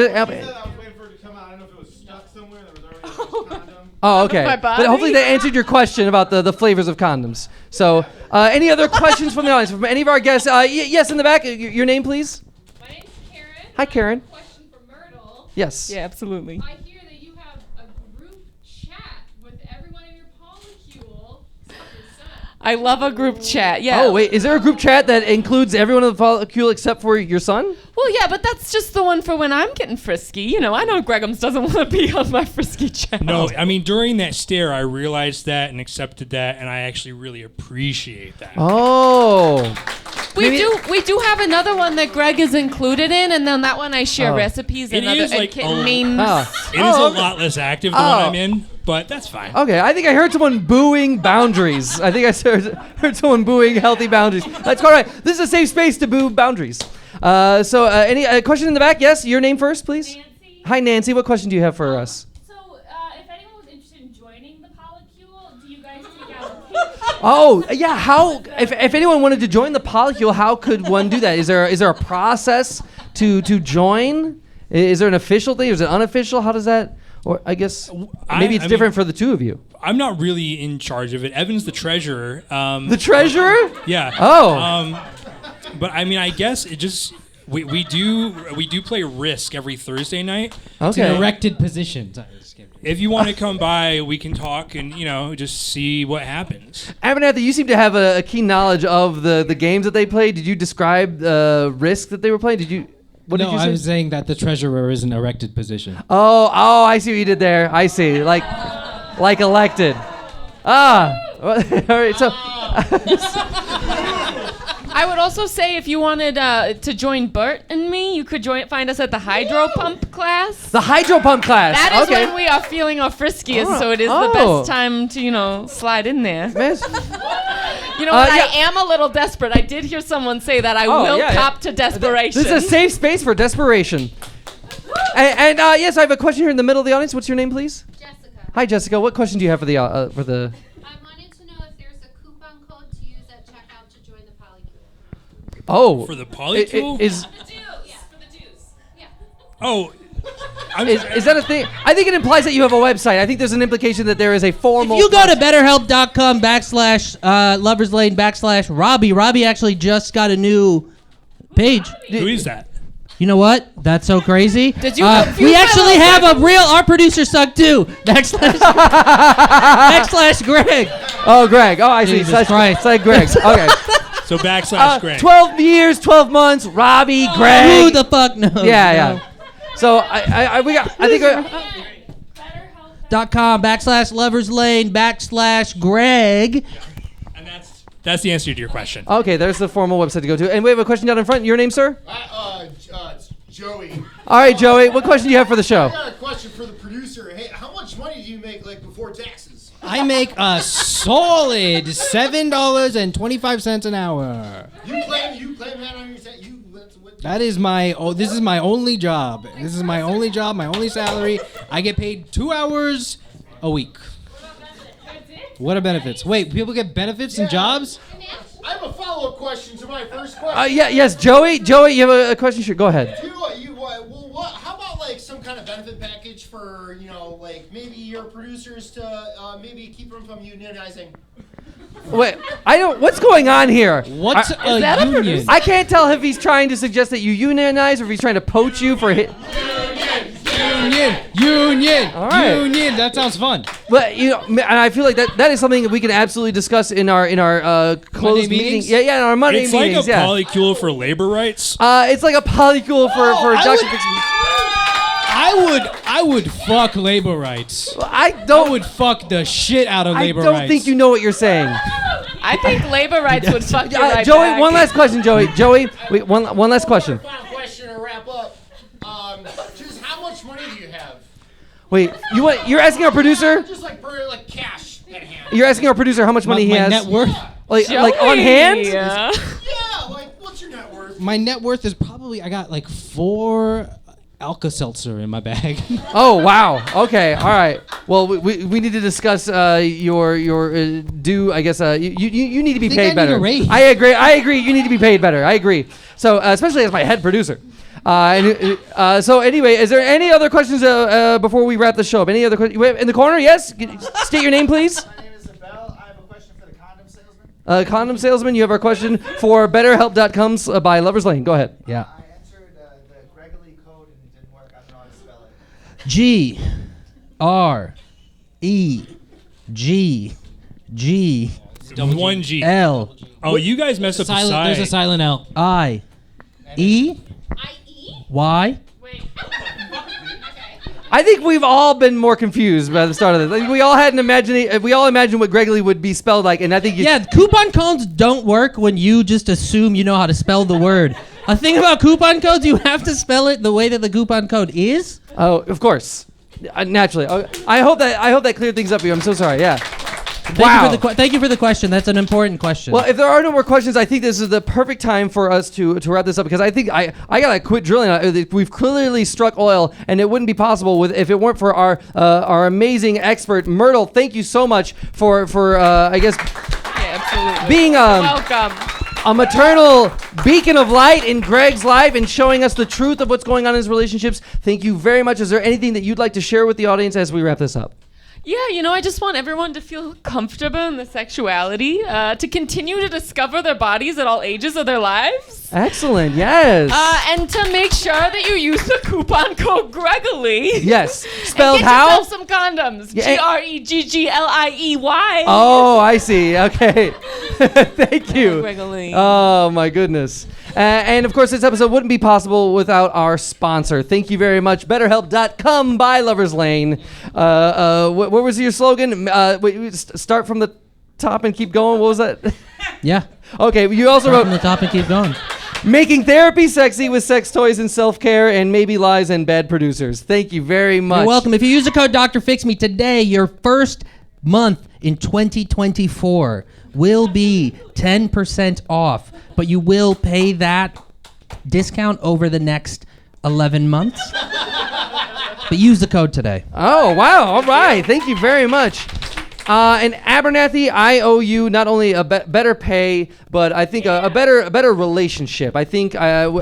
F: for it to come out. I don't know if it was stuck somewhere. There was already a condom.
A: Oh, okay.
E: my body?
A: But hopefully that answered your question about the flavors of condoms. So, any other questions from the audience, from any of our guests? Yes, in the back. Your name, please.
G: My name's Karen.
A: Hi, Karen.
G: Question for Myrtle.
A: Yes.
E: Yeah, absolutely.
G: I hear that you have a group chat with everyone in your polycule except your son.
E: I love a group chat. Yeah.
A: Oh, wait. Is there a group chat that includes everyone in the Polycule except for your son?
E: Well, yeah, but that's just the one for when I'm getting frisky. I know Gregham's doesn't want to be on my frisky chat.
B: No, I mean, during that stare, I realized that and accepted that, and I actually really appreciate that.
A: Oh.
E: We do have another one that Greg is included in, and then that one I share recipes
B: It
E: and
B: is
E: other
B: like
E: and
B: a-
E: memes.
B: It is a lot less active than what I'm in, but that's fine.
A: Okay, I think I heard someone booing boundaries. I think I heard someone booing healthy boundaries. That's all right. This is a safe space to boo boundaries. So, any question in the back? Yes, your name first, please.
G: Nancy.
A: Hi, Nancy. What question do you have for us?
G: So, if anyone was interested in joining the polycule, do you guys take applications?
A: Oh, yeah. How? If anyone wanted to join the Polycule, how could one do that? Is there a process to join? Is there an official thing? Is it unofficial? How does that? Or I guess maybe it's different for the 2 of you.
B: I'm not really in charge of it. Evan's the treasurer.
A: The treasurer?
B: Yeah.
A: Oh.
B: But I mean, I guess it just we do play Risk every Thursday night.
C: It's an
A: Okay.
C: erected position. Sorry, just kidding.
B: If you want to come by, we can talk and just see what happens.
A: Abernathy, you seem to have a keen knowledge of the games that they play. Did you describe the Risk that they were playing? Did you? What did you say?
C: I was saying that the treasurer is an erected position.
A: Oh, I see what you did there. I see. Like elected. All right. So.
E: I would also say if you wanted to join Bert and me, you could find us at the hydro pump class.
A: The hydro pump class.
E: That is
A: okay.
E: when we are feeling our friskiest, so it is the
A: Oh.
E: best time to, slide in there.
A: Man,
E: You know what?
A: yeah.
E: I am a little desperate. I did hear someone say that I will
A: yeah,
E: cop to desperation.
A: this is a safe space for desperation. And yes, I have a question here in the middle of the audience. What's your name, please?
G: Jessica.
A: Hi, Jessica. What question do you have for the
G: I wanted to know if there's a coupon code to use at checkout to join the Polycule.
A: Oh,
B: For the Polycule?
A: is
G: For the dues. Yeah. For the dues. Yeah.
B: Oh.
A: is that a thing? I think it implies that you have a website. I think there's an implication that there is a formal.
D: If you go to betterhelp.com/loverslane/Robby, Robby actually just got a new page.
B: Who is that?
D: You know what? That's so crazy.
E: Did you confuse
D: we
E: my
D: actually
E: whole
D: have our producer suck too. / Greg.
A: Oh, Greg. Oh, I see.
D: Jesus Christ.
A: Slash Greg. Okay.
B: So / Greg.
A: 12 years, 12 months. Robby, Greg.
D: Who the fuck knows?
A: Yeah. So I think.
D: .com/loverslane / Greg.
B: And that's the answer to your question.
A: Okay, there's the formal website to go to. And we have a question down in front. Your name, sir?
F: It's Joey.
A: All right, Joey. What question do you have for the show?
F: I got a question for the producer. Hey, how much money do you make before taxes?
C: I make a solid $7.25 an hour.
F: You claim that on your set.
C: That is this is my only job. This is my only job, my only salary. I get paid 2 hours a week. What are benefits? Wait, people get benefits and jobs?
F: I have a follow-up question to my first question.
A: Yes, Joey. Joey, you have a question? Sure, go ahead.
F: How about some kind of benefit package for maybe your producers to maybe keep them from unionizing?
A: Wait, what's going on here?
C: What's a
E: that a
C: union?
E: producer?
A: I can't tell if he's trying to suggest that you unionize or if he's trying to poach you for hit.
C: Union.
A: All right.
C: Union. That sounds fun.
A: But and I feel like that is something that we can absolutely discuss in our closed meeting.
C: meetings?
A: Yeah, in our Monday
B: It's
A: meetings.
B: like a Polycule for labor rights.
A: It's like a polycule for Dr.
C: I would fuck labor rights.
A: I
C: I
A: don't.
C: would fuck the shit out of
A: I
C: labor
A: don't
C: rights.
A: think you know what you're saying.
E: I think labor rights would fuck you right
A: Joey,
E: back.
A: one last question, Joey. Joey, wait, one last question.
F: Final question to wrap up. Just how much money do you have?
A: Wait, you're asking our producer?
F: Just like cash at hand.
A: You're asking our producer how much money he
C: my
A: has?
C: net worth.
A: Like on hand?
E: Yeah.
F: Yeah, what's your net worth?
C: My net worth is probably I got 4 Alka-Seltzer in my bag.
A: Oh wow. Okay. All right. Well, we need to discuss your due. I guess you need to be
C: think
A: paid
C: I need
A: better.
C: a raise.
A: I agree. You need to be paid better. I agree. So especially as my head producer. So anyway, is there any other questions before we wrap the show up? Any other questions? In the corner? Yes. State your name, please.
F: My name is Abel. I have a question for the condom salesman.
A: Condom salesman. You have our question for BetterHelp.com by Lovers Lane. Go ahead.
D: Yeah.
F: I entered the Gregory code and it didn't work. I don't know how to spell it.
B: One G.
D: L
B: Oh, you guys messed up the side.
C: There's a silent L.
D: I E
G: I.E.
D: Y.
G: Wait.
A: I think we've all been more confused by the start of this. Like, we all imagined what Gregory would be spelled like, and I think
D: Yeah, coupon codes don't work when you just assume you know how to spell the word. A thing about coupon codes, you have to spell it the way that the coupon code is.
A: Oh, of course, naturally. I hope that cleared things up for you. I'm so sorry. Yeah.
D: Thank you for the question. That's an important question.
A: Well, if there are no more questions, I think this is the perfect time for us to wrap this up because I think I gotta quit drilling. We've clearly struck oil, and it wouldn't be possible if it weren't for our amazing expert Myrtle. Thank you so much for I guess
E: Absolutely.
A: being
E: Welcome.
A: a maternal beacon of light in Greg's life and showing us the truth of what's going on in his relationships. Thank you very much. Is there anything that you'd like to share with the audience as we wrap this up?
E: Yeah, I just want everyone to feel comfortable in their sexuality, to continue to discover their bodies at all ages of their lives.
A: Excellent. Yes.
E: And to make sure that you use the coupon code Gregory.
A: Yes. Spelled
E: and get
A: how?
E: yourself some condoms.
A: Yeah,
E: GREGGLIEY.
A: Oh, I see. Okay. Thank you.
E: Gregory.
A: Oh, my goodness. And of course, this episode wouldn't be possible without our sponsor. Thank you very much. BetterHelp.com by Lovers Lane. What was your slogan? Start from the top and keep going. What was that?
D: Yeah.
A: Okay, you also
D: Start from
A: wrote
D: the top and keep going.
A: making therapy sexy with sex toys and self-care and maybe lies and bad producers. Thank you very much.
D: You're welcome. If you use the code Dr. Fix Me today, your first month in 2024 will be 10% off, but you will pay that discount over the next 11 months. But use the code today.
A: Oh, wow. All right. Thank you very much. And Abernathy, I owe you not only a better pay, but I think a better relationship. I think there's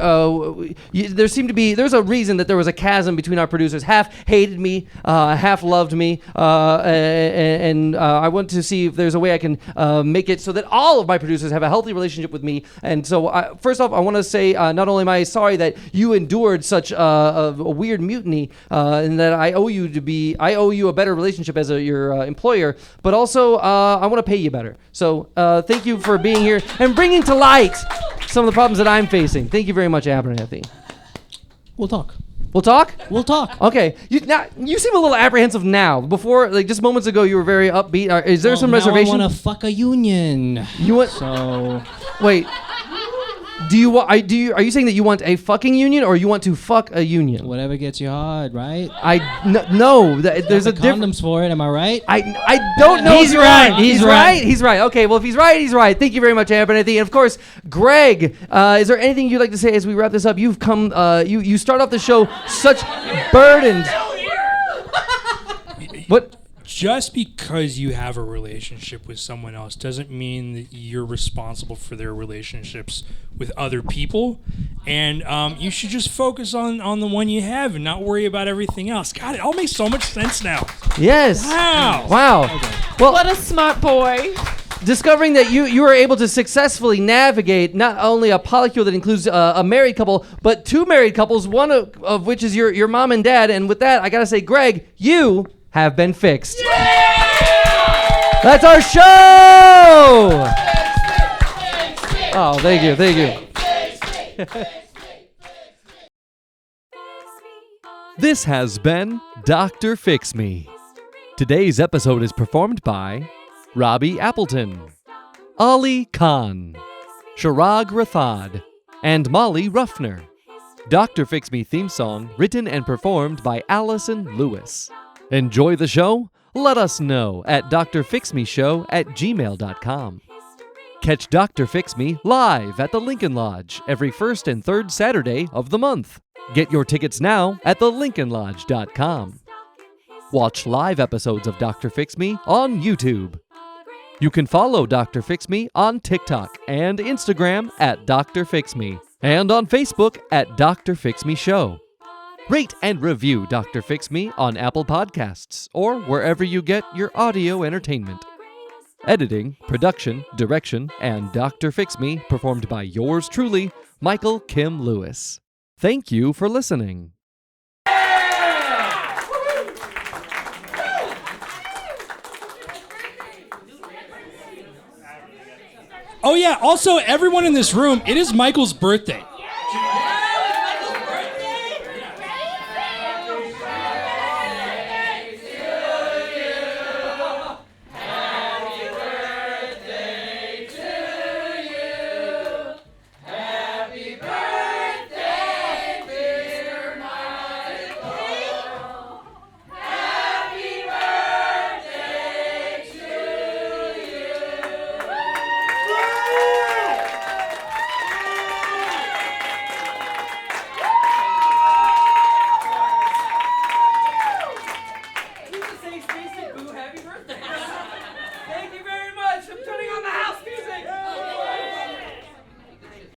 A: a reason that there was a chasm between our producers. Half hated me, half loved me, and I want to see if there's a way I can make it so that all of my producers have a healthy relationship with me. And so, first off, I want to say not only am I sorry that you endured such a weird mutiny, and that I owe you a better relationship as your employer. But also, I want to pay you better. So thank you for being here and bringing to light some of the problems that I'm facing. Thank you very much, Abernathy.
C: We'll talk.
A: We'll talk?
C: We'll talk.
A: Okay. You seem a little apprehensive now. Before, like just moments ago, you were very upbeat. Is there some reservation?
C: I want to fuck a union.
A: You want?
C: So
A: wait. Are you saying that you want a fucking union or you want to fuck a union?
C: whatever gets you hard, right?
A: No. There's a difference.
C: Condoms for it. Am I right?
A: I don't know.
D: He's right. He's right.
A: He's right. Okay. Well, if he's right, he's right. Thank you very much, Abernathy. And of course, Greg. Is there anything you'd like to say as we wrap this up? You've come. You start off the show such burdened. What?
B: Just because you have a relationship with someone else doesn't mean that you're responsible for their relationships with other people. And you should just focus on the one you have and not worry about everything else. God, it all makes so much sense now.
A: Yes. Wow. Okay. Well,
E: What a smart boy.
A: discovering that you were able to successfully navigate not only a polycule that includes a married couple, but two married couples, one of which is your mom and dad. And with that, I gotta say, Greg, you have been fixed. Yeah! That's our show! Oh, thank you.
H: This has been Dr. Fix Me. Today's episode is performed by Robby Appleton, Ali Khan, Chirag Rathod, and Molly Ruffner. Dr. Fix Me theme song written and performed by Allison Lewis. Enjoy the show? Let us know at drfixmeshow@gmail.com. Catch Dr. Fix Me live at the Lincoln Lodge every first and third Saturday of the month. Get your tickets now at thelincolnlodge.com. Watch live episodes of Dr. Fix Me on YouTube. You can follow Dr. Fix Me on TikTok and Instagram at Dr. Fix Me, and on Facebook at Dr. Fix Me Show. Rate and review Dr. Fix Me on Apple Podcasts or wherever you get your audio entertainment. Editing, production, direction, and Dr. Fix Me performed by yours truly, Michael Kim Lewis. Thank you for listening.
B: Oh yeah, also everyone in this room, it is Michael's birthday.